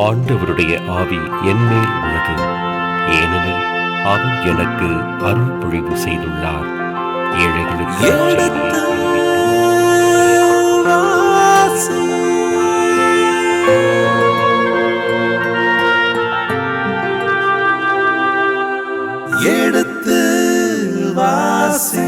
ஆண்டவருடைய ஆவி என்மேல் உள்ளது, ஏனெனில் அவர் எனக்கு அருள் பொழிவு செய்துள்ளார். ஏழைகளுக்கு எடுத்து வாசி.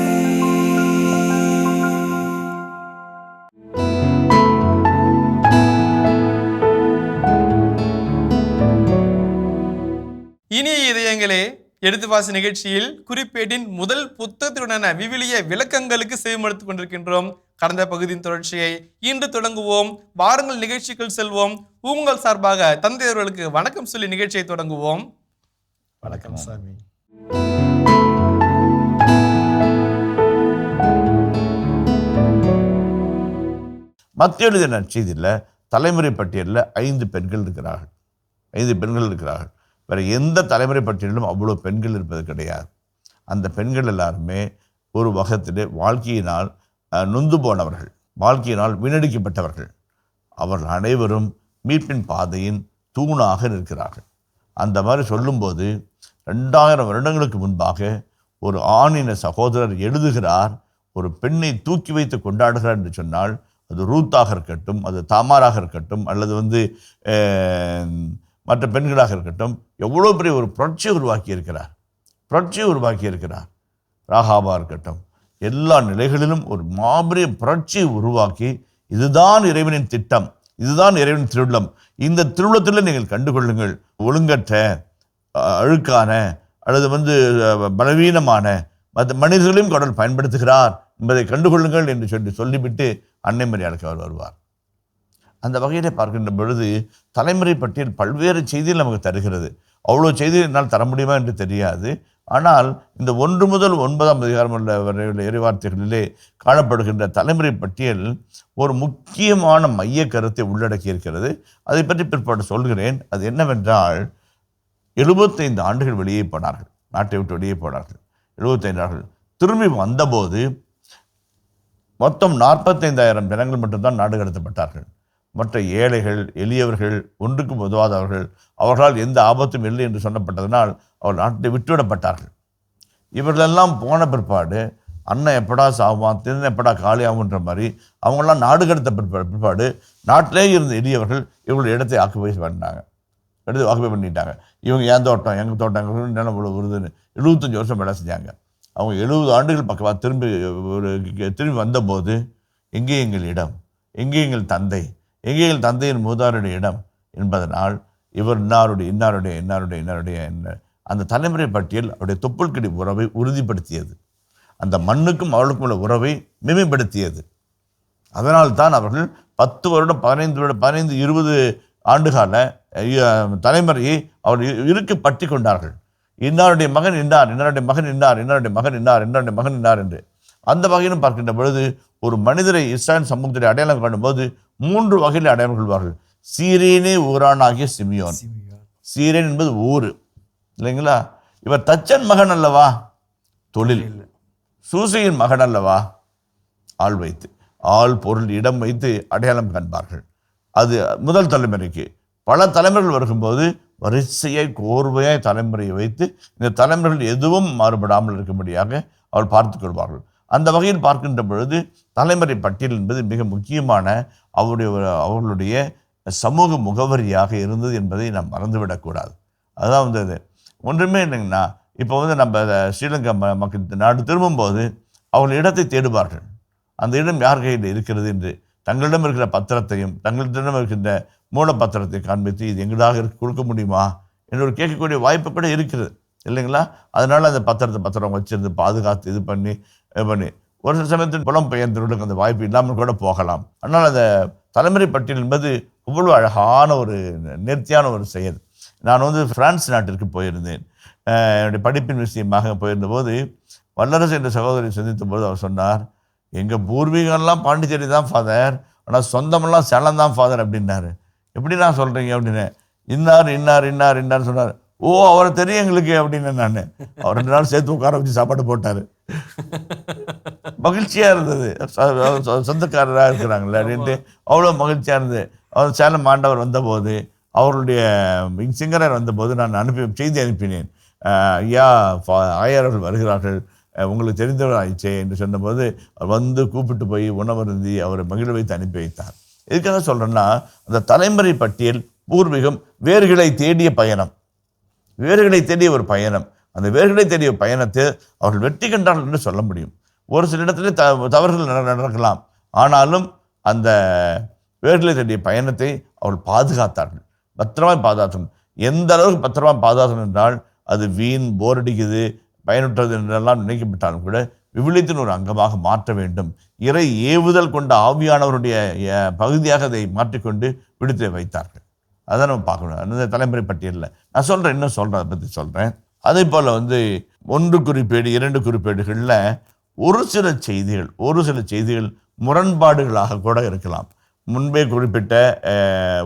இனிய இதயங்களே, எடுத்து வாசி நிகழ்ச்சியில் குறிப்பேட்டின் முதல் புத்தகத்துடனான விவிலிய விளக்கங்களுக்கு செவிமடுத்துக் கொண்டிருக்கின்றோம். கடந்த பகுதியின் தொடர்ச்சியை இன்று தொடங்குவோம். வாருங்கள் நிகழ்ச்சிகள் செல்வோம். உங்கள் சார்பாக தந்தையர்களுக்கு வணக்கம் சொல்லி நிகழ்ச்சியை தொடங்குவோம். வணக்கம் சாமி. மத்திய எழுதிய நற்செய்தியில் தலைமுறை பட்டியலில் 5 பெண்கள் இருக்கிறார்கள். 5 பெண்கள் இருக்கிறார்கள். வேறு எந்த தலைமுறை பட்டியலிலும் அவ்வளோ பெண்கள் இருப்பது கிடையாது. அந்த பெண்கள் எல்லாருமே ஒரு வகத்திலே வாழ்க்கையினால் நொந்து போனவர்கள், வாழ்க்கையினால் வீணடிக்கப்பட்டவர்கள். அவர்கள் அனைவரும் மீட்பின் பாதையின் தூணாக நிற்கிறார்கள். அந்த மாதிரி சொல்லும்போது 2000 வருடங்களுக்கு முன்பாக ஒரு ஆணின சகோதரர் எழுதுகிறார், ஒரு பெண்ணை தூக்கி வைத்து கொண்டாடுகிறார் என்று சொன்னால், அது ரூத்தாக இருக்கட்டும், அது தாமாராக இருக்கட்டும், அல்லது மற்ற பெண்களாக இருக்கட்டும், எவ்வளோ பெரிய ஒரு புரட்சியை உருவாக்கி இருக்கிறார். ராகாபா இருக்கட்டும், எல்லா நிலைகளிலும் ஒரு மாபெரும் புரட்சியை உருவாக்கி, இதுதான் இறைவனின் திட்டம், இதுதான் இறைவனின் திருவுள்ளம், இந்த திருவுள்ளத்தில் நீங்கள் கண்டுகொள்ளுங்கள், ஒழுங்கற்ற அழுக்கான அல்லது பலவீனமான மற்ற மனிதர்களையும் கடவுள் பயன்படுத்துகிறார் என்பதை கண்டுகொள்ளுங்கள் என்று சொல்லிவிட்டு அன்னை மரியாளுக்கு அவர் வருவார். அந்த வகையிலே பார்க்கின்ற பொழுது தலைமுறை பட்டியல் பல்வேறு செய்திகள் நமக்கு தருகிறது. அவ்வளோ செய்திகள் என்னால் தர முடியுமா என்று தெரியாது. ஆனால் இந்த 1 முதல் 9ஆம் அதிகாரம் உள்ள இறைவார்த்தைகளிலே காணப்படுகின்ற தலைமுறை பட்டியல் ஒரு முக்கியமான மைய கருத்தை உள்ளடக்கி இருக்கிறது. அதை பற்றி பிற்பாடு சொல்கிறேன். அது என்னவென்றால், 75 ஆண்டுகள் வெளியே போனார்கள், நாட்டை விட்டு வெளியே போனார்கள். 75 ஆண்டுகள் திரும்பி வந்தபோது மொத்தம் 45,000 ஜனங்கள் மட்டும்தான் நாடு கடத்தப்பட்டார்கள். மற்ற ஏழைகள், எளியவர்கள், ஒன்றுக்கும் உதவாதவர்கள், அவர்களால் எந்த ஆபத்தும் இல்லை என்று சொல்லப்பட்டதனால் அவர்கள் நாட்டை விட்டுவிடப்பட்டார்கள். இவர்களெல்லாம் போன பிற்பாடு அண்ணன் எப்படா சாவான், திறன் எப்படா காலியாகுன்ற மாதிரி அவங்களாம் நாடு கடத்த பிற்பாடு நாட்டிலே இருந்த எளியவர்கள் இவங்களுடைய இடத்தை ஆக்குபை பண்ணிட்டாங்க. இவங்க என் தோட்டம், எங்கள் தோட்டம், எங்கள் நிலம் இவ்வளோ வருதுன்னு 75 வருஷம் வேலை செஞ்சாங்க. அவங்க 70 ஆண்டுகள் பக்கம் திரும்பி வந்தபோது, எங்கே எங்கள் இடம், எங்கே எங்கள் தந்தை, எங்கே எங்கள் தந்தையின் மூதாருடைய இடம் என்பதனால் இவர் இன்னாருடைய அந்த தலைமுறை பட்டியல் அவருடைய தொப்புள்கடி உறவை உறுதிப்படுத்தியது. அந்த மண்ணுக்கும் அவளுக்கும் உள்ள உறவை மேம்படுத்தியது. அதனால்தான் அவர்கள் 10 வருடம் 15-20 ஆண்டுகால தலைமுறையை அவர் இறுக்கி பற்றி கொண்டார்கள். இன்னாருடைய மகன் இன்னார், இன்னாருடைய மகன் இன்னார், இன்னாருடைய மகன் இன்னார், இன்னாருடைய மகன் இன்னார் என்று. அந்த வகையிலும் பார்க்கின்ற பொழுது ஒரு மனிதரை இஸ்ராயேல் சமூகத்தில் அடையாளம் காணும்போது 3 வகையில் அடையாளம் கொள்வார்கள். சீரேனே ஊரானாகிய சிமியோன். சீரேன் என்பது ஊர் இல்லைங்களா? இவர் தச்சன் மகன் அல்லவா, தொழில். சூசையின் மகன் அல்லவா, ஆள் வைத்து, ஆள் பொருள் இடம் வைத்து அடையாளம் காண்பார்கள். அது முதல் தலைமுறைக்கு. பல தலைமுறைகள் வரும்போது வரிசையாய் கோர்வையாய் தலைமுறையை வைத்து இந்த தலைமுறைகள் எதுவும் மாறுபடாமல் இருக்கும்படியாக அவள் பார்த்து கொள்வார்கள். அந்த வகையில் பார்க்கின்ற பொழுது தலைமுறை பட்டியல் என்பது மிக முக்கியமான அவர்களுடைய சமூக முகவரியாக இருந்தது என்பதை நாம் மறந்துவிடக்கூடாது. அதுதான் ஒன்றுமே இல்லைங்கன்னா, இப்போ நம்ம ஸ்ரீலங்கா மக்கள் நாடு திரும்பும்போது அவர்கள் இடத்தை தேடுவார்கள். அந்த இடம் யார் கையில் இருக்கிறது என்று தங்களிடம் இருக்கிற பத்திரத்தையும் தங்களிடம் இருக்கின்ற மூலப்பத்திரத்தை காண்பித்து இது எங்களாக கொடுக்க முடியுமா என்று கேட்கக்கூடிய வாய்ப்பு கூட இருக்கிறது இல்லைங்களா? அதனால் அந்த பத்திரம் வச்சிருந்து பாதுகாத்து இது பண்ணி ஒரு சில சமயத்தில் புலம்பெயர்ந்தவர்களுக்கு அந்த வாய்ப்பு இல்லாமல் கூட போகலாம். ஆனால் அந்த தலைமுறை பட்டியல் என்பது இவ்வளவு அழகான ஒரு நேர்த்தியான ஒரு செயல். நான் பிரான்ஸ் நாட்டிற்கு போயிருந்தேன். என்னுடைய படிப்பின் விஷயமாக போயிருந்தபோது வல்லரசு என்ற சகோதரி சந்தித்த போது அவர் சொன்னார், எங்கள் பூர்வீகம்லாம் பாண்டிச்சேரி தான் ஃபாதர், ஆனால் சொந்தமெல்லாம் சேலம் தான் ஃபாதர் அப்படின்னாரு. எப்படி நான் சொல்கிறீங்க அப்படின்னு. இன்னார் சொன்னார். ஓ, அவரை தெரியும் எங்களுக்கு அப்படின்னு. நான் அவர் 2 நாள் சேர்த்து உட்கார வச்சு சாப்பாடு போட்டார். மகிழ்ச்சியாக இருந்தது. சொந்தக்காரராக இருக்கிறாங்களே அப்படின்ட்டு அவ்வளோ மகிழ்ச்சியாக இருந்தது. அவர் சேலம் ஆண்டவர் வந்தபோது அவர்களுடைய சிங்கரர் வந்தபோது நான் செய்தி அனுப்பினேன். ஐயா ஆயர்கள் வருகிறார்கள், உங்களுக்கு தெரிந்தவர் ஆயிடுச்சே என்று சொன்னபோது அவர் வந்து கூப்பிட்டு போய் உணவருந்தி அவரை மகிழ வைத்து அனுப்பி வைத்தார். எதுக்காக சொல்கிறேன்னா, அந்த தலைமுறை பட்டியல் பூர்வீகம் வேர்களை தேடிய பயணம், வேர்களை தேடிய ஒரு பயணம். அந்த வேர்களை தேடிய பயணத்தை அவர்கள் வெற்றி கண்டார்கள் என்று சொல்ல முடியும். ஒரு சில இடத்துல தவறுகள் நடக்கலாம், ஆனாலும் அந்த வேர்களை தேடிய பயணத்தை அவர்கள் பாதுகாத்தார்கள், பத்திரமாக பாதுகாத்தனர். எந்த அளவுக்கு பத்திரமாக பாதுகாத்தனர் என்றால், அது வீண் போர் அடிக்குது பயனுற்றது என்றெல்லாம் நினைக்கப்பட்டாலும் கூட விவிலியத்தின் ஒரு அங்கமாக மாற்ற வேண்டும். இறை ஏவுதல் கொண்ட ஆவியானவருடைய பகுதியாக அதை மாற்றிக்கொண்டு விடுதலை வைத்தார்கள். அதை நம்ம பார்க்கணும். அந்த தலைமுறை பட்டியலில் நான் சொல்கிறேன், இன்னும் சொல்கிறேன், அதை பற்றி சொல்கிறேன். அதே போல் 1 குறிப்பேடு 2 குறிப்பேடுகளில் ஒரு சில செய்திகள் முரண்பாடுகளாக கூட இருக்கலாம். முன்பே குறிப்பிட்ட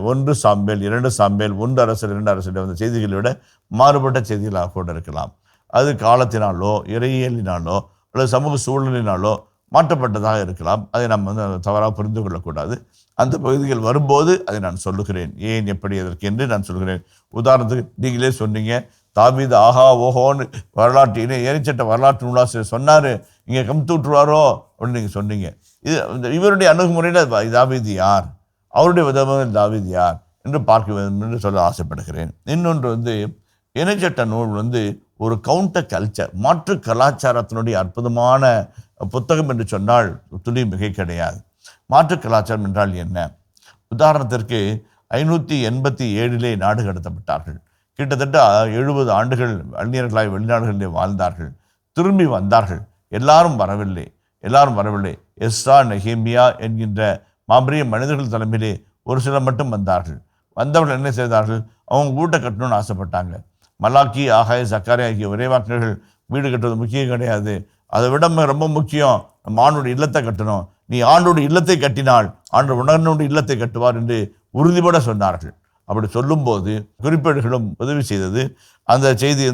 1 சாமுவேல் 2 சாமுவேல் 1 அரசர் 2 அரசர் வந்த செய்திகளை விட மாறுபட்ட செய்திகளாக கூட இருக்கலாம். அது காலத்தினாலோ இறையியலினாலோ அல்லது சமூக சூழலினாலோ மாற்றப்பட்டதாக இருக்கலாம். அதை நம்ம தவறாக புரிந்து கொள்ளக்கூடாது. அந்த பகுதிகள் வரும்போது அதை நான் சொல்லுகிறேன், ஏன் எப்படி எதற்கு என்று நான் சொல்கிறேன். உதாரணத்துக்கு நீங்களே சொன்னீங்க, தாவீது ஆஹா ஓஹோன்னு வரலாற்று ஏறிச்சட்ட வரலாற்று நூலாசிரியர் சொன்னார், இங்கே கம்தூட்டுருவாரோ அப்படின்னு நீங்கள் சொன்னீங்க. இவருடைய அணுகுமுறையில் தாவீது யார், அவருடைய விதமாக தாவீது யார் என்று பார்க்க வேண்டும் என்று சொல்ல ஆசைப்படுகிறேன். இன்னொன்று இணைச்சட்ட நூல் ஒரு கவுண்டர் கல்ச்சர், மாற்று கலாச்சாரத்தினுடைய அற்புதமான புத்தகம் என்று சொன்னால் துளி மிகை கிடையாது. மாற்று கலாச்சாரம் என்றால் என்ன? உதாரணத்திற்கு 587 நாடு கடத்தப்பட்டார்கள். கிட்டத்தட்ட 70 ஆண்டுகள் அந்நியர்களாய் வெளிநாடுகளிலே வாழ்ந்தார்கள். திரும்பி வந்தார்கள். எல்லாரும் வரவில்லை. எஸ்ரா நெகேமியா என்கின்ற மாபெரிய மனிதர்கள் தலைமையிலே ஒரு சிலர் மட்டும் வந்தார்கள். வந்தவர்கள் என்ன செய்தார்கள்? அவங்க வீட்டை கட்டணும்னு ஆசைப்பட்டாங்க. மலாக்கி, ஆகாய, சக்காரியா ஆகிய இறைவாக்கினர்கள் வீடு கட்டுறது முக்கியம் கிடையாது, அதை விட ரொம்ப முக்கியம் நம்ம ஆண்டோடைய இல்லத்தை கட்டணும். நீ ஆண்டோடைய இல்லத்தை கட்டினால் ஆண்டு உணர்னுடைய இல்லத்தை கட்டுவார் என்று உறுதிபட சொன்னார்கள். அப்படி சொல்லும்போது குறிப்பேடுகளும் உதவி செய்தது. அந்த செய்தி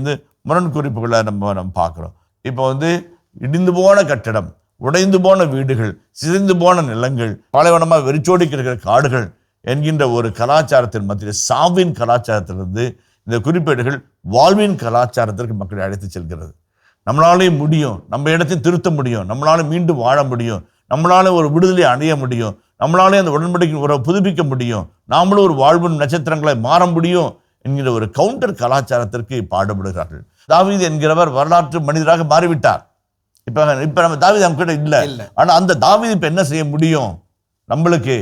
முரண் குறிப்புகளை நம்ம பார்க்குறோம். இப்போ இடிந்து போன கட்டடம், உடைந்து போன வீடுகள், சிதைந்து போன நிலங்கள், பாலைவனமாக வெறிச்சோடி கிடக்கிற காடுகள் என்கின்ற ஒரு கலாச்சாரத்தின் மத்தியில், சாவின் கலாச்சாரத்திலிருந்து இந்த குறிப்பேடுகள் வாழ்வின் கலாச்சாரத்திற்கு மக்களை அழைத்து செல்கிறது. நம்மளாலே முடியும், நம்ம இடத்தையும் திருத்த முடியும், நம்மளால மீண்டும் வாழ முடியும், நம்மளால ஒரு விடுதலை அடைய முடியும், நம்மளாலே அந்த உடன்படிக்கை உறவை புதுப்பிக்க முடியும், நாமளும் ஒரு வாழ்வின் நட்சத்திரங்களை மாற முடியும் என்கிற ஒரு கவுண்டர் கலாச்சாரத்திற்கு பாடுபடுகிறார்கள். தாவீது என்கிறவர் வரலாற்று மனிதராக மாறிவிட்டார். இப்ப நம்ம தாவீது நம்ம கிட்ட இல்லை. ஆனா அந்த தாவீது இப்ப என்ன செய்ய முடியும், நம்மளுக்கு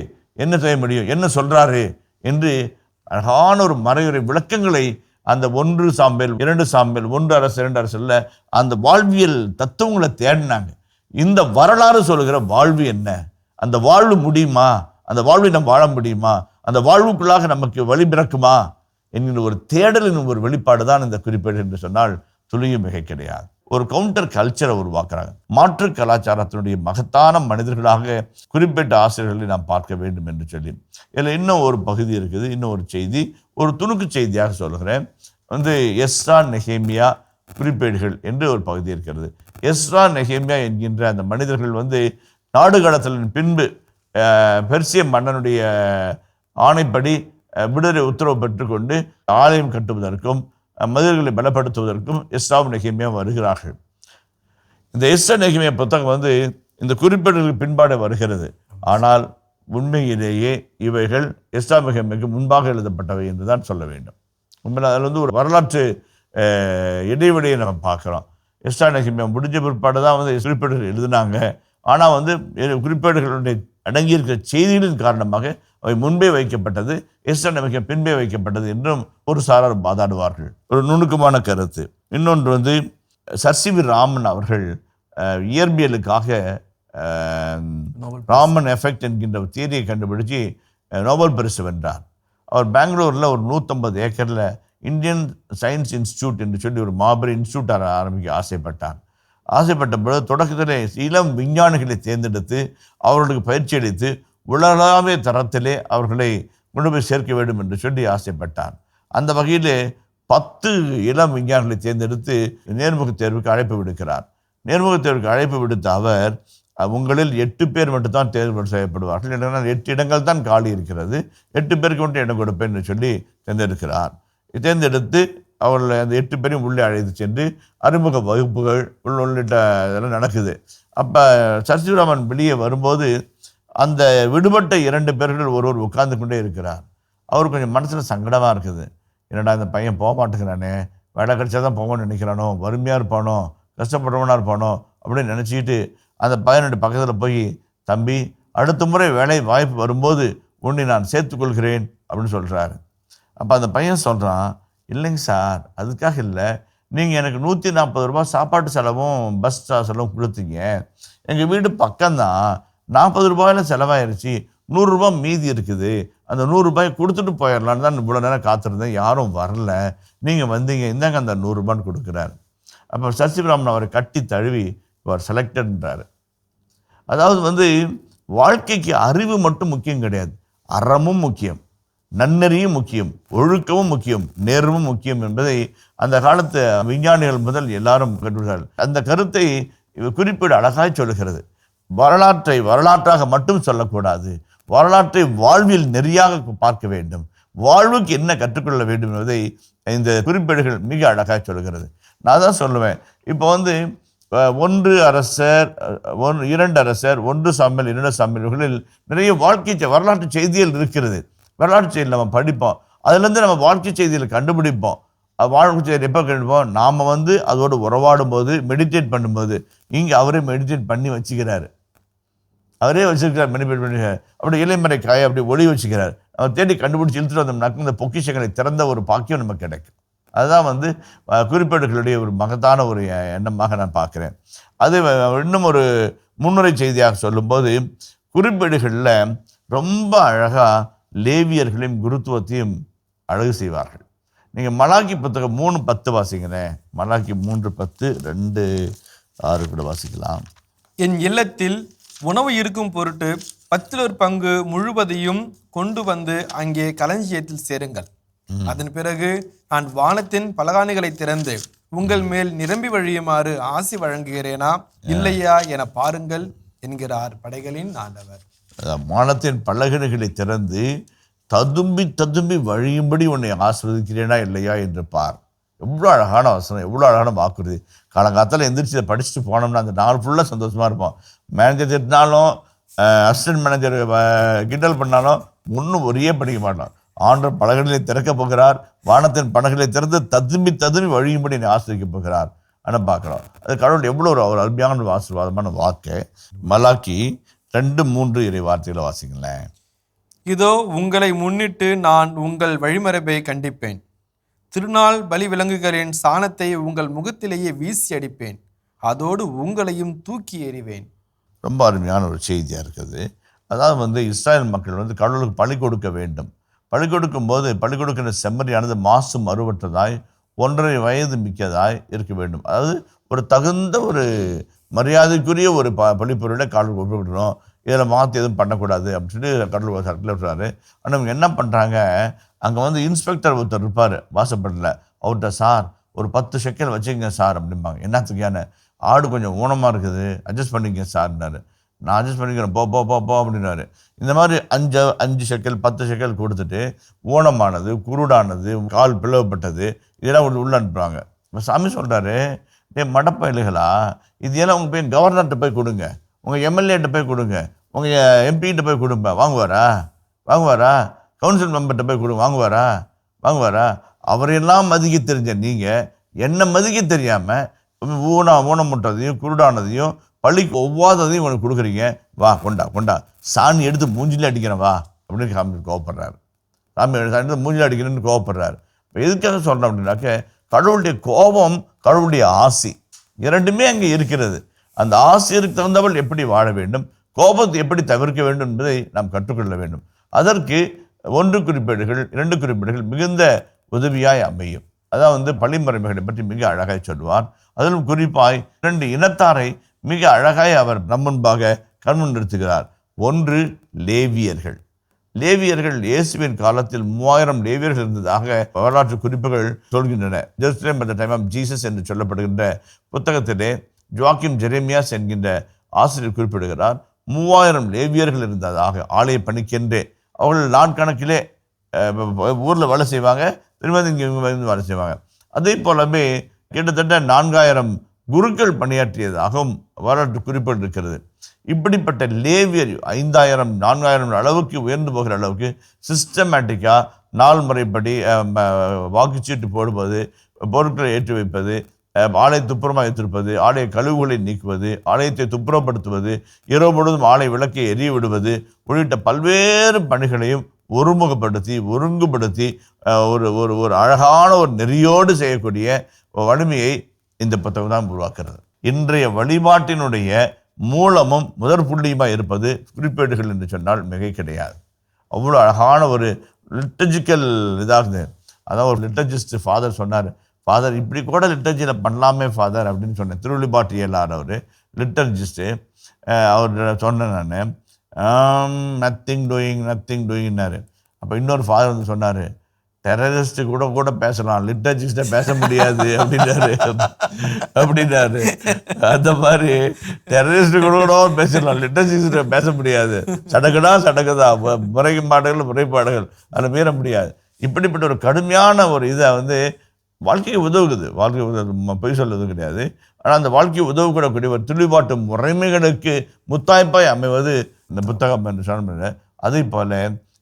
என்ன செய்ய முடியும், என்ன சொல்றாரு என்று அழகான ஒரு மறையுறை விளக்கங்களை அந்த 1 சாமுவேல் 2 சாமுவேல் 1 அரசு 2 அரசுல அந்த வாழ்வியல் தத்துவங்களை தேடினாங்க. இந்த வரலாறு சொல்லுகிற வாழ்வு என்ன, அந்த வாழ்வு முடியுமா, அந்த வாழ்வை நம்ம வாழ முடியுமா, அந்த வாழ்வுக்குள்ளாக நமக்கு வழி பிறக்குமா என்கிற ஒரு தேடலின் ஒரு வெளிப்பாடு தான் இந்த குறிப்பேடு என்று சொன்னால் துளியும் மிகை கிடையாது. ஒரு கவுண்டர் கல்ச்சரை உருவாக்குறாங்க. மாற்று கலாச்சாரத்தினுடைய மகத்தான மனிதர்களாக குறிப்பிட்ட ஆசிரியர்களை நாம் பார்க்க வேண்டும் என்று சொல்லி இதில் இன்னும் ஒரு பகுதி இருக்குது. இன்னும் ஒரு செய்தி, ஒரு துணுக்கு செய்தியாக சொல்கிறேன். எஸ்ரா நெகேமியா குறிப்பேடுகள் என்று ஒரு பகுதி இருக்கிறது. எஸ்ரா நெகேமியா என்கின்ற அந்த மனிதர்கள் நாடு கடத்தலின் பின்பு பெர்சிய மன்னனுடைய ஆணைப்படி விடுதலை உத்தரவு பெற்றுக்கொண்டு ஆலயம் கட்டுவதற்கும் மனிதர்களை பலப்படுத்துவதற்கும் எஸ்ரா நெகேமியா வருகிறார்கள். இந்த எஸ்ரா நெகேமியா புத்தகம் இந்த குறிப்பேடுகளுக்கு பின்பாடு வருகிறது. ஆனால் உண்மையிலேயே இவைகள் எஸ்ரா நெகேமியாவுக்கு முன்பாக எழுதப்பட்டவை என்று தான் சொல்ல வேண்டும். உண்மையில் அதில் ஒரு வரலாற்று இடைவெளியை நம்ம பார்க்குறோம். எஸ்ரா நெகேமியா முடிஞ்ச பிற்பாடு தான் குறிப்பேடுகள் எழுதினாங்க. ஆனால் குறிப்பேடுகளுடைய அடங்கியிருக்கிற செய்திகளின் காரணமாக அவை முன்பே வைக்கப்பட்டது, எஸ்ரா நெகேமியா பின்பே வைக்கப்பட்டது என்றும் ஒரு சாரார் வாதாடுவார்கள். ஒரு நுணுக்கமான கருத்து. இன்னொன்று சர்சிவி ராமன் அவர்கள் இயற்பியலுக்காக ராமன் எஃபெக்ட் என்கின்ற தியரியை கண்டுபிடிச்சு நோபல் பரிசு வென்றார். அவர் பெங்களூரில் ஒரு 150 ஏக்கரில் இந்தியன் சயின்ஸ் இன்ஸ்டியூட் என்று சொல்லி ஒரு மாபெரும் இன்ஸ்டியூட் ஆரம்பிக்க ஆசைப்பட்ட பொழுது தொடக்கத்திலே இளம் விஞ்ஞானிகளை தேர்ந்தெடுத்து அவர்களுக்கு பயிற்சி அளித்து உலகளாவிய தரத்திலே அவர்களை கொண்டு போய் சேர்க்க வேண்டும் என்று சொல்லி ஆசைப்பட்டார். அந்த வகையிலே 10 இளம் விஞ்ஞானிகளை தேர்ந்தெடுத்து நேர்முக தேர்வுக்கு அழைப்பு விடுக்கிறார். நேர்முக தேர்வுக்கு அழைப்பு விடுத்த அவர் உங்களில் 8 பேர் மட்டும்தான் தேர்வு செய்யப்படுவார்கள். ஏன்னா 8 இடங்கள் தான் காலி இருக்கிறது, 8 பேருக்கு மட்டும் இடம் கொடுப்பேன் என்று சொல்லி தேர்ந்தெடுக்கிறார். தேர்ந்தெடுத்து அவர்கள் அந்த 8 பேரையும் உள்ளே அழைத்து சென்று அறிமுக வகுப்புகள் உள்ளிட்ட இதெல்லாம் நடக்குது. அப்போ சர்சிவராமன் வெளியே வரும்போது அந்த விடுபட்ட 2 பேர்கள் ஒருவர் உட்கார்ந்து கொண்டே இருக்கிறார். அவர் கொஞ்சம் மனசில் சங்கடமாக இருக்குது. என்னடா இந்த பையன் போக மாட்டேங்கிறானே, வேலை கிடைச்சா தான் போகணும்னு நினைக்கிறானோ, வறுமையாக இருப்பானோ, கஷ்டப்படுறவனாக இருப்பானோ அப்படின்னு நினச்சிக்கிட்டு அந்த பையனுடைய பக்கத்தில் போய், தம்பி அடுத்த முறை வேலை வாய்ப்பு வரும்போது உன்னை நான் சேர்த்துக்கொள்கிறேன் அப்படின்னு சொல்கிறாரு. அப்போ அந்த பையன் சொல்கிறான், இல்லைங்க சார், அதுக்காக இல்லை, நீங்கள் எனக்கு 140 ரூபா சாப்பாட்டு செலவும் பஸ் செலவும் கொடுத்தீங்க, எங்கள் வீடு பக்கம்தான், 40 ரூபாயில் செலவாயிருச்சு, 100 ரூபா மீதி இருக்குது, அந்த 100 ரூபாயை கொடுத்துட்டு போயிடலான்னு தான் இவ்வளோ நேரம் காத்திருந்தேன், யாரும் வரல, நீங்கள் வந்தீங்க, இந்தாங்க அந்த 100 ரூபான்னு கொடுக்குறாரு. அப்போ சர்சிவராமன் அவரை கட்டி தழுவி அவர் செலக்டட்ன்றாரு. அதாவது வாழ்க்கைக்கு அறிவு மட்டும் முக்கியம் கிடையாது, அறமும் முக்கியம், நன்னெறியும் முக்கியம், ஒழுக்கமும் முக்கியம், நேர்வும் முக்கியம் என்பதை அந்த காலத்து விஞ்ஞானிகள் முதல் எல்லாரும் கண்டுபிடித்தார்கள். அந்த கருத்தை குறிப்பீடு அழகாய் சொல்லுகிறது. வரலாற்றை வரலாற்றாக மட்டும் சொல்லக்கூடாது, வரலாற்றை வாழ்வில் நெறியாக பார்க்க வேண்டும், வாழ்வுக்கு என்ன கற்றுக்கொள்ள வேண்டும் என்பதை இந்த குறிப்பீடுகள் மிக அழகாக சொல்கிறது. நான் தான் சொல்லுவேன், இப்போ 1 அரசர் 2 அரசர் 1 சாமுவேல் 2 சாமுவேல்களில் நிறைய வாழ்க்கை வரலாற்று செய்திகள் இருக்கிறது. வரலாற்று செய்தியில் நம்ம படிப்போம், அதுலேருந்து நம்ம வாழ்க்கை செய்தியில் கண்டுபிடிப்போம். வாழ்க்கை செய்தி எப்போ கண்டுபிடிப்போம், நாம் அதோடு உறவாடும் போது, மெடிடேட் பண்ணும்போது. இங்கே அவரே மெடிடேட் பண்ணி வச்சுக்கிறாரு, அவரே வச்சிருக்கிறார், மெடிடேட் பண்ணி அப்படி இலைமறை காயை அப்படி ஒளி வச்சுக்கிறார். நம்ம தேடி கண்டுபிடிச்சி இழுத்துட்டு வந்தோம்னாக்க இந்த பொக்கிஷங்களை திறந்த ஒரு பாக்கியம் நமக்கு கிடைக்கும். அதுதான் குறிப்பேடுகளுடைய ஒரு மகத்தான ஒரு எண்ணமாக நான் பார்க்குறேன். அது இன்னும் ஒரு முன்னுரை செய்தியாக சொல்லும்போது, குறிப்பேடுகளில் ரொம்ப அழகாக லேவியர்களையும் குருத்துவத்தையும் அழகு செய்வார்கள். நீங்கள் மலாக்கி புத்தகம் 3:10 வாசிங்களேன். மலாக்கி 3:10, 2:6 கூட வாசிக்கலாம். என் இல்லத்தில் உணவு இருக்கும் பொருட்டு 10 பங்கு முழுவதையும் கொண்டு அங்கே களஞ்சியத்தில் சேருங்கள். அதன் பிறகு நான் வானத்தின் பலகாணிகளை திறந்து உங்கள் மேல் நிரம்பி வழியுமாறு ஆசி வழங்குகிறேனா இல்லையா என பாருங்கள் என்கிறார் படைகளின் ஆண்டவர். வானத்தின் பலகணிகளை திறந்து ததும்பி ததும்பி வழியும்படி உன்னை ஆசீர்வதிக்கிறேனா இல்லையா என்று பார். எவ்வளோ அழகான வசனம், எவ்வளோ அழகான வாக்குறுதி. காலங்காலத்தில் எந்திரிச்சு இதை படிச்சுட்டு போனோம்னா அந்த நாள் ஃபுல்லாக சந்தோஷமாக இருப்போம். மேனேஜர் திட்டினாலும், அசிஸ்டன்ட் மேனேஜர் கிண்டல் பண்ணாலும் ஒன்றும் ஒரே படிக்க மாட்டோம். ஆண்டவர் பலகணிகளை திறக்க போகிறார், வானத்தின் பலகணிகளை திறந்து ததும்பி ததும்பி வழியும்படி என்னை ஆசிரிக்க போகிறார் ஆனால் பார்க்குறோம். அது கடவுள் எவ்வளோ ஒரு அருமையான ஆசீர்வாதமான வாக்கு. மலாக்கி 2:3 இறை வார்த்தைகளை வாசிங்களேன். இதோ உங்களை முன்னிட்டு நான் உங்கள் வழிமரபை கண்டிப்பேன், திருநாள் பலி விலங்குகளின் சாணத்தை உங்கள் முகத்திலேயே வீசி அடிப்பேன், அதோடு உங்களையும் தூக்கி எறிவேன். ரொம்ப அருமையான ஒரு செய்தியாக இருக்குது. அதாவது இஸ்ராயல் மக்கள் கடவுளுக்கு பலி கொடுக்க வேண்டும். பலி கொடுக்கும் போது பலி கொடுக்கிற செம்மறியானது மாசு மறுவற்றதாய் 1.5 வயது மிக்கதாய் இருக்க வேண்டும். அதாவது ஒரு தகுந்த ஒரு மரியாதைக்குரிய ஒரு பலிப்பொருளை கடவுளுக்கு ஒப்புவிடணும். இதில் மாற்றி எதுவும் பண்ணக்கூடாது அப்படின்னு சொல்லி கடவுள் சட்டத்தில் விட்டுறாரு. ஆனால் இவங்க என்ன பண்ணுறாங்க, அங்கே இன்ஸ்பெக்டர் ஒருத்தர் இருப்பார் வாசப்படல, அவர்கிட்ட சார் ஒரு 10 ஷெக்கல் வச்சுக்கங்க சார் அப்படிம்பாங்க. என்னத்துக்கான, ஆடு கொஞ்சம் ஊனமாக இருக்குது, அட்ஜஸ்ட் பண்ணிக்கங்க சார்னாரு. நான் அட்ஜஸ்ட் பண்ணிக்கிறேன், போ போ போ போ அப்படின்னாரு. இந்த மாதிரி 5 ஷெக்கல் 10 ஷெக்கல் கொடுத்துட்டு ஊனமானது, குருடானது, கால் பிளவுப்பட்டது இதெல்லாம் உள்ள அனுப்புகிறாங்க. இப்போ சாமி சொல்கிறாரு, மடப்பயலுகளா, இது எல்லாம் உங்கள் போய் கவர்னர்கிட்ட போய் கொடுங்க, உங்கள் எம்எல்ஏட்ட போய் கொடுங்க, உங்கள் எம்பிகிட்ட போய் கொடுப்பா, வாங்குவாரா? கவுன்சில் மெம்பர்கிட்ட போய் கொடு, வாங்குவாரா? அவரையெல்லாம் மதிக்க தெரிஞ்ச நீங்கள் என்ன மதிக்க தெரியாமல் ஊனமுட்டதையும் குருடானதையும் பள்ளிக்கு ஒவ்வாததையும் உனக்கு கொடுக்குறீங்க, வா கொண்டா சாணி எடுத்து மூஞ்சிலே அடிக்கிறேன் வா அப்படின்னு சாமி கோவப்படுறாரு. சாமி எடுத்து மூஞ்சில் அடிக்கிறேன்னு கோவப்படுறாரு. இப்போ எதுக்காக சொல்கிறேன் அப்படின்னாக்க, கடவுளுடைய கோபம், கடவுளுடைய ஆசி இரண்டுமே அங்கே இருக்கிறது. அந்த ஆசிரியருக்கு தகுந்தவள் எப்படி வாழ வேண்டும், கோபத்தை எப்படி தவிர்க்க வேண்டும் என்பதை நாம் கற்றுக்கொள்ள வேண்டும். அதற்கு 1 குறிப்பேடுகள் 2 குறிப்பேடுகள் மிகுந்த உதவியாய் அமையும். அதான் பழிமுறைமைகளை பற்றி மிக அழகாய் சொல்வார். அதிலும் குறிப்பாய் 2 இனத்தாரை மிக அழகாய் அவர் நம் முன்பாக கண்முன் நிறுத்துகிறார். 1 லேவியர்கள். லேவியர்கள் இயேசுவின் காலத்தில் 3000 லேவியர்கள் இருந்ததாக வரலாற்று குறிப்புகள் சொல்கின்றன. Jerusalem at the time of Jesus என்று சொல்லப்படுகின்ற புத்தகத்திலே ஜோக்கிம் ஜெரேமியாஸ் என்கின்ற ஆசிரியர் குறிப்பிடுகிறார். 3000 லேவியர்கள் இருந்ததாக ஆலய பணிக்கென்றே. அவர்கள் நாட்கணக்கிலே ஊரில் வேலை செய்வாங்க, திரும்ப இங்கே வந்து வேலை செய்வாங்க. அதே போலவே கிட்டத்தட்ட 4000 குருக்கள் பணியாற்றியதாகவும் வரலாற்று குறிப்பிட்டு இருக்கிறது. இப்படிப்பட்ட லேவியர் 5000 4000 அளவுக்கு உயர்ந்து போகிற அளவுக்கு சிஸ்டமேட்டிக்காக நாள் முறைப்படி வாக்குச்சீட்டு போடுவது, பொருட்களை ஏற்றி வைப்பது, ஆலய துப்புரமாக வைத்திருப்பது, ஆலய கழிவுகளை நீக்குவது, ஆலயத்தை துப்புரப்படுத்துவது, இரவு முழுவதும் ஆலய விளக்கை எரிய விடுவது உள்ளிட்ட பல்வேறு பணிகளையும் ஒருமுகப்படுத்தி ஒருங்குபடுத்தி ஒரு ஒரு ஒரு அழகான ஒரு நெறியோடு செய்யக்கூடிய வலிமையை இந்த புத்தகம் தான் உருவாக்குறது. இன்றைய வழிபாட்டினுடைய மூலமும் முதற் புள்ளியுமாக இருப்பது குறிப்பேடுகள் என்று சொன்னால் மிகை கிடையாது. அவ்வளோ அழகான ஒரு லிட்டர்ஜிக்கல் இதாகுது. அதான் ஒரு லிட்டர்ஜிஸ்ட் ஃபாதர் சொன்னார், ஃபாதர் இப்படி கூட லிட்டர்ஜியில் பண்ணலாமே ஃபாதர் அப்படின்னு சொன்னேன். திருவள்ளிபாட்டு இயலார் அவர் லிட்டர்ஜிஸ்ட்டு. அவர் சொன்னேன் நான் நத்திங் டூயிங்னாரு. அப்போ இன்னொரு ஃபாதர் வந்து சொன்னார், டெரரிஸ்ட்டு கூட பேசலாம், லிட்டர்ஜிஸ்ட்டை பேச முடியாது அப்படின்னாரு. அந்த மாதிரி டெரரிஸ்ட்டு கூட பேசலாம், லிட்டர்ஜிஸ்ட்டை பேச முடியாது. சடங்குதான் முறைப்பாடுகள் அதில் மீற முடியாது. இப்படிப்பட்ட ஒரு கடுமையான ஒரு இதை வந்து வாழ்க்கையை உதவுகுது. பொய் சொல்வது கிடையாது. ஆனால் அந்த வாழ்க்கையை உதவக்கூடக்கூடிய ஒரு துளிபாட்டு முறைமைகளுக்கு முத்தாய்ப்பாய் அமைவது இந்த புத்தகம் என்று சொல்ல. அதே போல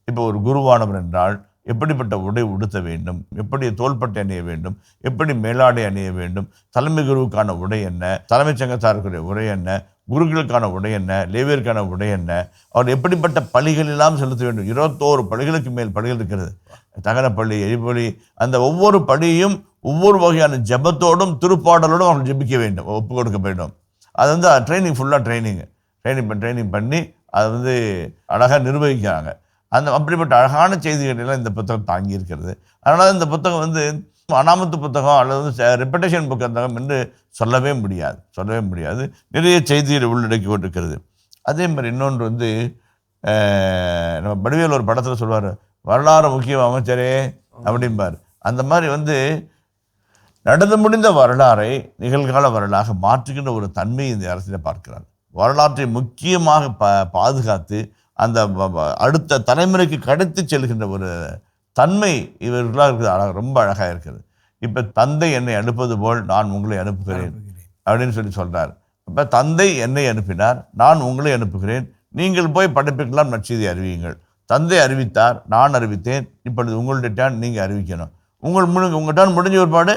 இப்போ ஒரு குருவானவர் என்றால் எப்படிப்பட்ட உடை உடுத்த வேண்டும், எப்படி தோள்பட்டை அணிய வேண்டும், எப்படி மேலாடை அணிய வேண்டும், தலைமை குருவுக்கான உடை என்ன, தலைமைச் சங்கத்தாருக்குரிய உடை என்ன, குருக்களுக்கான உடை என்ன, லேவியருக்கான உடை என்ன, அவர் எப்படிப்பட்ட பலிகள் எல்லாம் செலுத்த வேண்டும். 21 பலிகளுக்கு மேல் பலிகள் இருக்கிறது. தகனப்பள்ளி, எரிபலி, அந்த ஒவ்வொரு பலியும் ஒவ்வொரு வகையான ஜபத்தோடும் திருப்பாடலோடும் அவர்கள் ஜெபிக்க வேண்டும், ஒப்பு கொடுக்க வேண்டும். அது வந்து ட்ரைனிங் ஃபுல்லாக ட்ரைனிங் பண்ணி அதை வந்து அழகாக நிர்வகிக்கிறாங்க. அப்படிப்பட்ட அழகான செய்திகள் எல்லாம் இந்த புத்தகம் தாங்கி இருக்கிறது. அதனால் இந்த புத்தகம் வந்து அனாமத்து புத்தகம் அல்லது வந்து ரெப்படேஷன் புத்தகம் என்று சொல்லவே முடியாது. நிறைய செய்திகளை உள்ளடக்கி கொண்டிருக்கிறது. அதே மாதிரி இன்னொன்று வந்து நம்ம வடிவேல் ஒரு படத்தில் சொல்வார், வரலாறு முக்கியம் அமைச்சரே அப்படிம்பார். அந்த மாதிரி வந்து நடந்து முடிந்த வரலாறை நிகழ்கால வரலாறாக மாற்றுகின்ற ஒரு தன்மை இந்த அரசியலை பார்க்கிறார். வரலாற்றை முக்கியமாக பாதுகாத்து அந்த அடுத்த தலைமுறைக்கு கடத்தி செல்கின்ற ஒரு தன்மை இவர்களாக இருக்குது. ரொம்ப அழகாக இருக்கிறது. இப்போ தந்தை என்னை அனுப்புவது போல் நான் உங்களை அனுப்புகிறேன் அப்படின்னு சொல்கிறார். இப்போ தந்தை என்னை அனுப்பினார், நான் உங்களை அனுப்புகிறேன், நீங்கள் போய் படைப்புக்கெல்லாம் நற்செய்தி அறிவியுங்கள். தந்தை அறிவித்தார், நான் அறிவித்தேன், இப்பொழுது உங்கள்கிட்ட நீங்கள் அறிவிக்கணும். உங்கள்கிட்ட முடிஞ்ச ஒருபாடு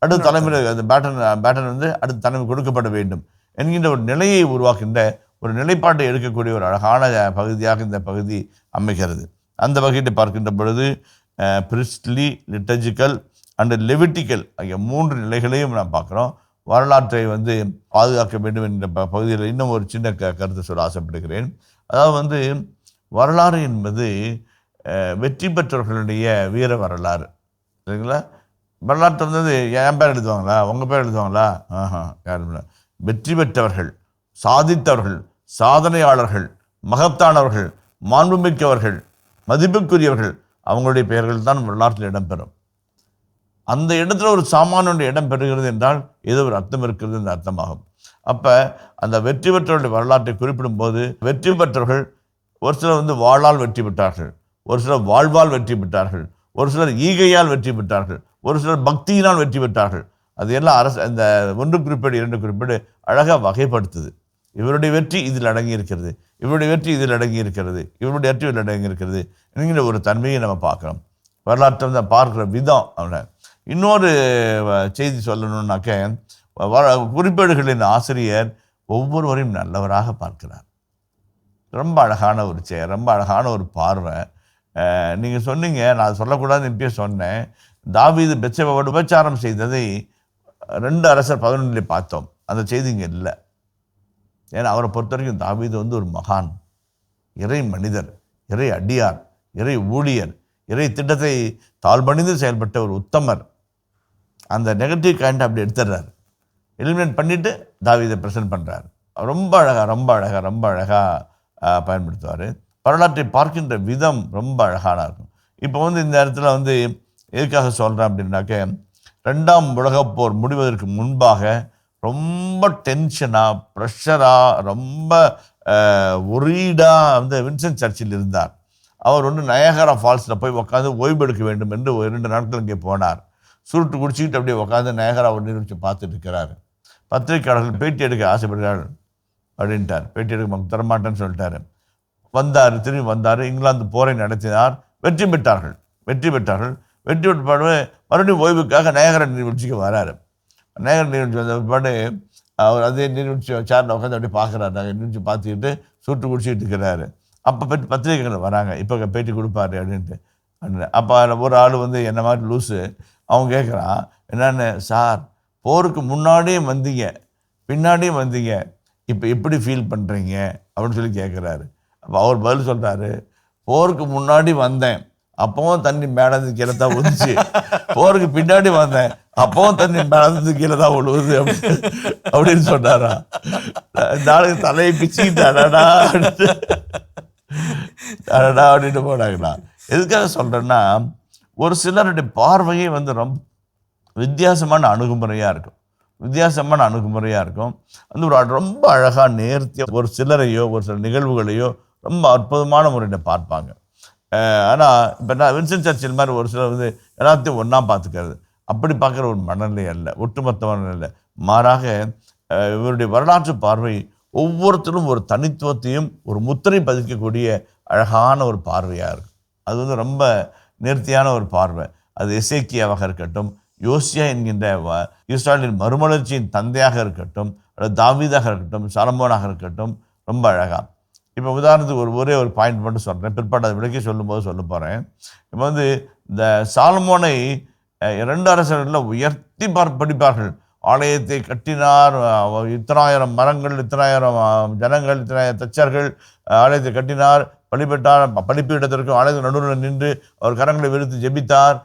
அடுத்த தலைமுறை அந்த பேட்டன் வந்து அடுத்த தலைமுறை கொடுக்கப்பட வேண்டும் என்கின்ற ஒரு நிலையை உருவாக்கின்ற ஒரு நிலைப்பாட்டை எடுக்கக்கூடிய ஒரு அழகான பகுதியாக இந்த பகுதி அமைகிறது. அந்த வகையை பார்க்கின்ற பொழுது பிரிஸ்ட்லி, லிட்டர்ஜிக்கல் அண்டு லெவிட்டிக்கல் ஆகிய 3 நிலைகளையும் நாம் பார்க்குறோம். வரலாற்றை வந்து பாதுகாக்க வேண்டும் என்ற பகுதியில் இன்னும் ஒரு சின்ன கருத்தை சொல்ல ஆசைப்படுகிறேன். அதாவது வந்து வரலாறு என்பது வெற்றி பெற்றவர்களுடைய வீர வரலாறு, சரிங்களா? வரலாற்று வந்து என் பேர் எழுதுவாங்களா, உங்கள் பேர் எழுதுவாங்களா? யாரும் இல்லை. வெற்றி பெற்றவர்கள், சாதித்தவர்கள், சாதனையாளர்கள், மகத்தானவர்கள், மாண்புமிக்கவர்கள், மதிப்புக்குரியவர்கள், அவங்களுடைய பெயர்கள் தான் வரலாற்றில் இடம்பெறும். அந்த இடத்துல ஒரு சாமானுடைய இடம் பெறுகிறது என்றால் ஏதோ ஒரு அர்த்தம் இருக்கிறது என்ற அர்த்தமாகும். அப்போ அந்த வெற்றி பெற்றவர்களுடைய வரலாற்றை குறிப்பிடும்போது வெற்றி பெற்றவர்கள் ஒரு சிலர் வந்து வாளால் வெற்றி பெற்றார்கள், ஒரு சிலர் வாழ்வால் வெற்றி பெற்றார்கள், ஒரு சிலர் ஈகையால் வெற்றி பெற்றார்கள், ஒரு சிலர் பக்தியினால் வெற்றி பெற்றார்கள். அது எல்லாம் இந்த 1 குறிப்பேடு 2 குறிப்பேடு அழகாக வகைப்படுத்துது. இவருடைய வெற்றி இதில் அடங்கி இருக்கிறது, இவருடைய வெற்றி இதில் அடங்கி இருக்கிறது, இவருடைய வெற்றி இதில் அடங்கி இருக்கிறது என்கிற ஒரு தன்மையை நம்ம பார்க்குறோம். வரலாற்றை வந்து பார்க்குற விதம். அவனை இன்னொரு செய்தி சொல்லணுன்னாக்க, குறிப்பேடுகளின் ஆசிரியர் ஒவ்வொருவரையும் நல்லவராக பார்க்கிறார். ரொம்ப அழகான ஒரு ரொம்ப அழகான ஒரு பார்வை. நீங்கள் சொன்னீங்க, நான் சொல்லக்கூடாதுன்னு இப்பயே சொன்னேன். தாவீது பெத்சேபாவோடு விபச்சாரம் செய்ததை 2 அரசர் 11 பார்த்தோம். அந்த செய்தி இங்கே இல்லை. ஏன்னா அவரை பொறுத்த வரைக்கும் தாவீது வந்து ஒரு மகான், இறை மனிதர், இறை அடியார், இறை ஊழியர், இறை திட்டத்தை தாழ்பணிந்து செயல்பட்ட ஒரு உத்தமர். அந்த நெகட்டிவ் காயிண்ட் அப்படி எடுத்துடுறாரு, எலிமினேட் பண்ணிவிட்டு தாவீதை ப்ரெசென்ட் பண்ணுறாரு. ரொம்ப அழகாக பயன்படுத்துவார். வரலாற்றை பார்க்கின்ற விதம் ரொம்ப அழகான இருக்கும். இப்போ வந்து இந்த இடத்துல வந்து எதுக்காக சொல்கிறேன் அப்படின்னாக்க, 2ஆம் உலகப் போர் முடிவதற்கு முன்பாக ரொம்ப டென்ஷனாக, ப்ரெஷராக, ரொம்ப ஒரீடாக வந்து வின்சென்ட் சர்ச்சில் இருந்தார். அவர் வந்து நயாகரா ஃபால்ஸில் போய் உட்காந்து ஓய்வெடுக்க வேண்டும் என்று 2 நாட்கள் இங்கே போனார். சுருட்டு குடிச்சிக்கிட்டு அப்படியே உட்காந்து நயாகரா நீர்வீழ்ச்சி பார்த்துட்டு இருக்கிறாரு. பத்திரிக்கையாளர்கள் பேட்டி எடுக்க ஆசைப்படுகிறார்கள் அப்படின்ட்டார். பேட்டி எடுக்க தரமாட்டேன்னு சொல்லிட்டாரு. திரும்பி வந்தார். இங்கிலாந்து போரை நடத்தினார். வெற்றி பெற்றார்கள். வெற்றி பெற்ற பாடு மறுபடியும் ஓய்வுக்காக நயாகரா நீர்வீழ்ச்சிக்கு வராரு. நயாகரா நீர்வீழ்ச்சி வந்த பாடு அவர் அதே நீர்வீழ்ச்சி சேரில் உட்காந்து அப்படியே பார்க்குறாரு. நீர்வீழ்ச்சி பார்த்துக்கிட்டு சுருட்டு குடிச்சிக்கிட்டு இருக்கிறாரு. அப்போ பத்திரிகைகள் வராங்க, இப்போ பேட்டி கொடுப்பாரு அப்படின்ட்டு. அப்போ ஒரு ஆள் வந்து என்ன மாதிரி லூஸு, அவன் கேட்குறான் என்னென்னு, சார் போருக்கு முன்னாடியே வந்தீங்க, பின்னாடியும் வந்தீங்க, இப்போ எப்படி ஃபீல் பண்ணுறீங்க அப்படின்னு சொல்லி கேட்குறாரு. அப்போ அவர் பதில் சொல்கிறாரு, போருக்கு முன்னாடி வந்தேன், அப்பவும் தண்ணி மேலேருந்து கீழே தான் விழுந்துச்சு. போருக்கு பின்னாடி வந்தேன், அப்பவும் தண்ணி மேலேருந்து கீழே தான் விழுவுது அப்படின்னு சொன்னாரா. நாளைக்கு தலையை பிச்சுக்கிட்டாடா அப்படின்னு போனாங்களா. எதுக்காக சொல்கிறேன்னா, ஒரு சிலருடைய பார்வையே வந்து ரொம்ப வித்தியாசமான அணுகுமுறையாக இருக்கும். அந்த ஒரு ரொம்ப அழகாக நேர்த்தியாக ஒரு சிலரையோ ஒரு சில நிகழ்வுகளையோ ரொம்ப அற்புதமான முறையில் பார்ப்பாங்க. ஆனால் இப்போ நான் வின்சென்ட் சர்ச்சில் மாதிரி ஒரு சிலர் வந்து எல்லாத்தையும் ஒன்றா பார்த்துக்கிறது, அப்படி பார்க்குற ஒரு மனநிலை அல்ல, ஒட்டுமொத்த மனநிலை இல்லை. மாறாக இவருடைய வரலாற்று பார்வை ஒவ்வொருத்தரும் ஒரு தனித்துவத்தையும் ஒரு முத்திரை பதிக்கக்கூடிய அழகான ஒரு பார்வையாக இருக்கும். அது வந்து ரொம்ப நேர்த்தியான ஒரு பார்வை. அது எசேக்கியாவாக இருக்கட்டும், யோசியா என்கின்ற இஸ்ராயலின் மறுமலர்ச்சியின் தந்தையாக இருக்கட்டும், அல்லது தாவீதாக இருக்கட்டும், சாலமோனாக இருக்கட்டும், ரொம்ப அழகாக. இப்போ உதாரணத்துக்கு ஒரே ஒரு பாயிண்ட் மட்டும் சொல்கிறேன், பிற்பாடு அதை விளக்கி சொல்லும்போது சொல்ல போகிறேன். இப்போ வந்து இந்த சாலமோனை 2 அரசர்களில் உயர்த்தி படிப்பார்கள். ஆலயத்தை கட்டினார், 1000 மரங்கள், 1000 ஜனங்கள், 1000 தச்சர்கள் ஆலயத்தை கட்டினார், பலிபெற்றார். பலிப்பீடத்திற்கு ஆலயத்தின் நடுவில் நின்று அவர் கரங்களை விரித்து ஜெபித்தார்,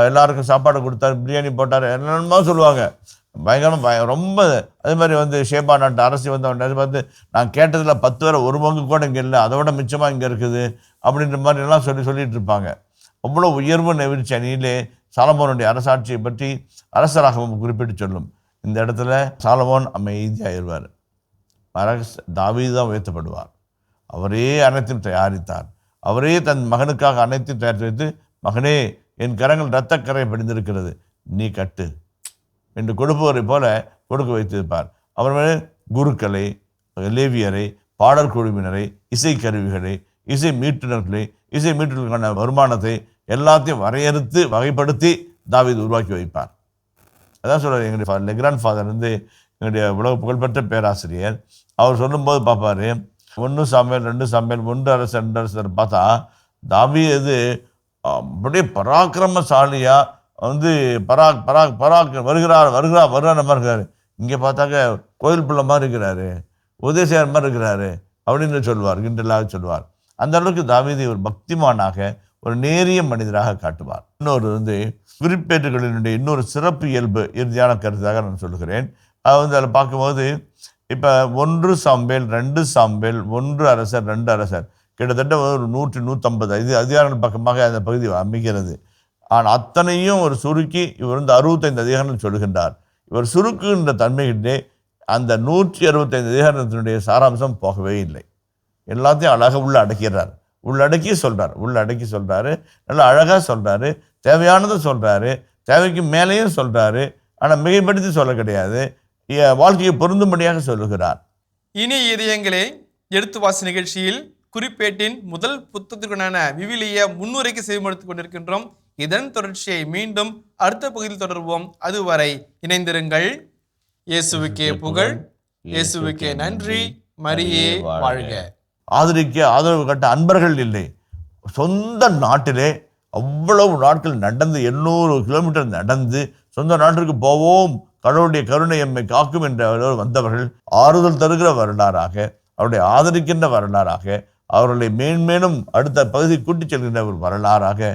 எல்லாருக்கும் சாப்பாடு கொடுத்தார், பிரியாணி போட்டார், என்னென்னமோ சொல்லுவாங்க. பயங்கரமாக ரொம்ப. அதே மாதிரி வந்து ஷேபா நாட்டு அரசு வந்து அவன் பார்த்து, நான் கேட்டதில் 10 பேர் ஒரு பங்கு கூட இங்கே இல்லை, அதோட மிச்சமாக இங்கே இருக்குது அப்படின்ற மாதிரி எல்லாம் சொல்லிட்டு இருப்பாங்க. அவ்வளோ உயர்வு நெவிழ்ச்சி அணியிலே சாலமோனுடைய அரசாட்சியை பற்றி அரசராகவும் குறிப்பிட்டு சொல்லும். இந்த இடத்துல சாலமோன் அமைதியாகிடுவார். தாவீது தான் உயர்த்தப்படுவார். அவரே அனைத்தையும் தயாரித்தார். அவரே தன் மகனுக்காக அனைத்தையும் தயாரித்து வைத்து, மகனே என் கரங்கள் இரத்தக்கரை படிந்திருக்கிறது, நீ கட்டு என்று கொடுப்பவரை போல கொடுக்க வைத்திருப்பார். அவர் குருக்களை, லேவியரை, பாடல் குழுவினரை, இசைக்கருவிகளை, இசை மீட்டுநர்களுக்கான வருமானத்தை எல்லாத்தையும் வரையறுத்து வகைப்படுத்தி தாவீது உருவாக்கி வைப்பார். அதான் சொல்கிறார் எங்களுடைய லெக்ராண்ட் ஃபாதர் வந்து எங்களுடைய உலக புகழ்பெற்ற பேராசிரியர். அவர் சொல்லும்போது பார்ப்பார், 1 சாமுவேல் 2 சாமுவேல் 1 அரசர் 2 அரசர் பார்த்தா தாவீது அப்படியே பராக்கிரமசாலியாக வந்து வருகிறார் மாதிரி இருக்காரு. இங்கே பார்த்தாக்க கோயில் பிள்ளை மாதிரி இருக்கிறாரு, உதயசேகர் மாதிரி இருக்கிறாரு அப்படின்னு சொல்லுவார், கிண்டலாக சொல்லுவார். அந்த அளவுக்கு தாவீதை ஒரு பக்திமானாக, ஒரு நேரிய மனிதராக காட்டுவார். இன்னொரு வந்து குறிப்பேட்டுகளினுடைய இன்னொரு சிறப்பு இயல்பு இறுதியான கருத்தாக நான் சொல்லுகிறேன். அது வந்து அதில் பார்க்கும்போது இப்போ 1 சாமுவேல் 2 சாமுவேல் 1 அரசர் 2 அரசர் கிட்டத்தட்ட ஒரு 100-150 அதிகாரங்கள் பக்கமாக அந்த பகுதி அமைகிறது. ஆனால் அத்தனையும் ஒரு சுருக்கி இவர் வந்து 65 அதிகாரங்கள் சொல்லுகின்றார். இவர் சுருக்குகின்ற தன்மைகிட்டே அந்த 165 அதிகாரத்தினுடைய சாராம்சம் போகவே இல்லை. எல்லாத்தையும் அழகாக உள்ளடக்கி சொல்கிறாரு. நல்லா அழகாக சொல்கிறாரு, தேவையானதை சொல்கிறாரு, தேவைக்கு மேலேயும் சொல்கிறாரு. ஆனால் மிகைப்படுத்தி சொல்ல கிடையாது, வாழ்க்கையை பொருந்தும்படியாக சொல்லுகிறார். இனிய இதயங்களே, எடுத்து வாசி நிகழ்ச்சியில் குறிப்பேட்டின் முதல் புத்தகத்திற்கான விவிலிய முன்னுரைக்கு செய்யப்படுத்திக் கொண்டிருக்கின்றோம். இதன் தொடர்ச்சியை மீண்டும் அடுத்த பகுதியில் தொடர்வோம். அதுவரை இணைந்திருங்கள். இயேசுவுக்கே புகழ், இயேசுவுக்கே நன்றி, மரியே வாழ்க. ஆதரவு கட்ட அன்பர்கள் இல்லை. சொந்த நாட்டிலே அவ்வளவு நாட்கள் நடந்து 800 கிலோமீட்டர் நடந்து சொந்த நாட்டிற்கு போவோம், கடவுளுடைய கருணை எம்மை காக்கும் என்ற வந்தவர்கள் ஆறுதல் தருகிற வரலாறாக, அவருடைய ஆதரிக்கின்ற வரலாறாக, அவர்களை மேன்மேலும் அடுத்த பகுதி கூட்டிச் செல்கின்ற ஒரு வரலாறாக